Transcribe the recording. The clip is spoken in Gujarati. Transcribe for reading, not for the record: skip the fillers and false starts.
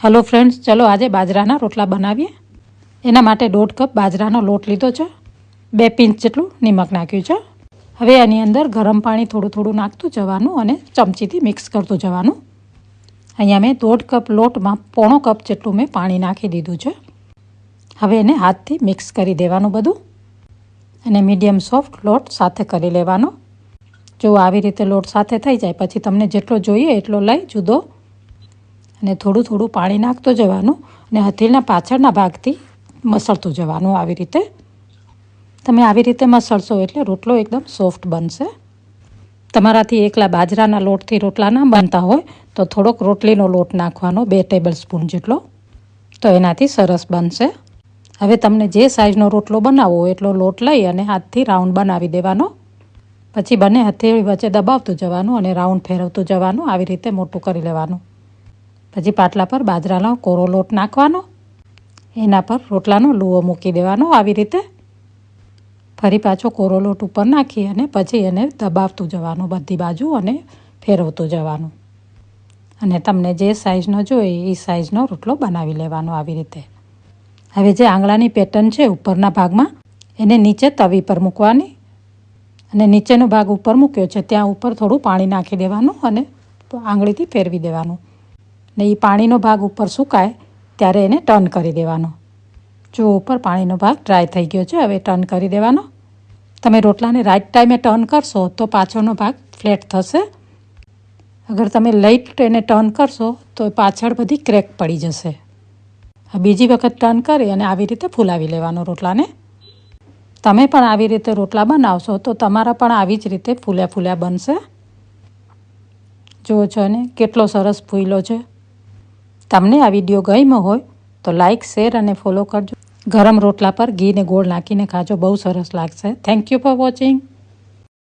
हेलो फ्रेंड्स, चलो आज बाजराना रोटला बनावीए। एना माटे 1.5 कप बाजरानो लोट लीधो छे, 2 पिंच जेटલું निमक नाख्યું છે। હવે આની અંદર ગરમ પાણી થોડું થોડું નાખતું જવાનું અને ચમચીથી મિક્સ કરતું જવાનું। અહીંયા મેં 1.5 કપ લોટમાં 1/4 કપ જેટલું મેં પાણી નાખી દીધું છે। હવે એને હાથથી મિક્સ કરી દેવાનું બધું અને મીડિયમ સોફ્ટ લોટ સાથે કરી લેવાનો। જો આવી રીતે લોટ સાથે થઈ જાય પછી તમને જેટલો જોઈએ એટલો લઈ જુદો અને થોડું થોડું પાણી નાખતો જવાનું અને હથેળીના પાછળના ભાગથી મસળતું જવાનું। આવી રીતે તમે આવી રીતે મસળશો એટલે રોટલો એકદમ સોફ્ટ બનશે। તમારાથી એકલા બાજરાના લોટથી રોટલા ના બનતા હોય તો થોડોક રોટલીનો લોટ નાખવાનો, 2 ટેબલ સ્પૂન જેટલો, તો એનાથી સરસ બનશે। હવે તમને જે સાઈઝનો રોટલો બનાવવો હોય એટલો લોટ લઈ અને હાથથી રાઉન્ડ બનાવી દેવાનો। પછી બંને હથેળી વચ્ચે દબાવતું જવાનું અને રાઉન્ડ ફેરવતું જવાનું। આવી રીતે મોટું કરી લેવાનું। પછી પાટલા પર બાજરાનો કોરો લોટ નાખવાનો, એના પર રોટલાનો લૂવો મૂકી દેવાનો। આવી રીતે ફરી પાછો કોરો લોટ ઉપર નાખી અને પછી એને દબાવતું જવાનું બધી બાજુ અને ફેરવતું જવાનું અને તમને જે સાઈઝનો જોઈએ એ સાઈઝનો રોટલો બનાવી લેવાનો। આવી રીતે હવે જે આંગળાની પેટર્ન છે ઉપરના ભાગમાં એને નીચે તવી પર મૂકવાની અને નીચેનો ભાગ ઉપર મૂક્યો છે ત્યાં ઉપર થોડું પાણી નાખી દેવાનું અને આંગળીથી ફેરવી દેવાનું ને એ પાણીનો ભાગ ઉપર સુકાય ત્યારે એને ટર્ન કરી દેવાનો। જો ઉપર પાણીનો ભાગ ડ્રાય થઈ ગયો છે, હવે ટર્ન કરી દેવાનો। તમે રોટલાને રાઈટ ટાઈમે ટર્ન કરશો તો પાછળનો ભાગ ફ્લેટ થશે। અગર તમે લેટ એને ટર્ન કરશો તો પાછળ બધી ક્રેક પડી જશે। બીજી વખત ટર્ન કરી અને આવી રીતે ફૂલાવી લેવાનો રોટલાને। તમે પણ આવી રીતે રોટલા બનાવશો તો તમારા પણ આવી જ રીતે ફૂલ્યા ફૂલ્યા બનશે। જુઓ છો ને કેટલો સરસ ફૂલ્યો છે। તમને આ વિડીયો ગમ્યો હોય તો લાઇક, શેર અને ફોલો કરજો। ગરમ રોટલા પર ઘી ને ગોળ નાખીને ખાજો, બહુ સરસ લાગશે। Thank you for watching.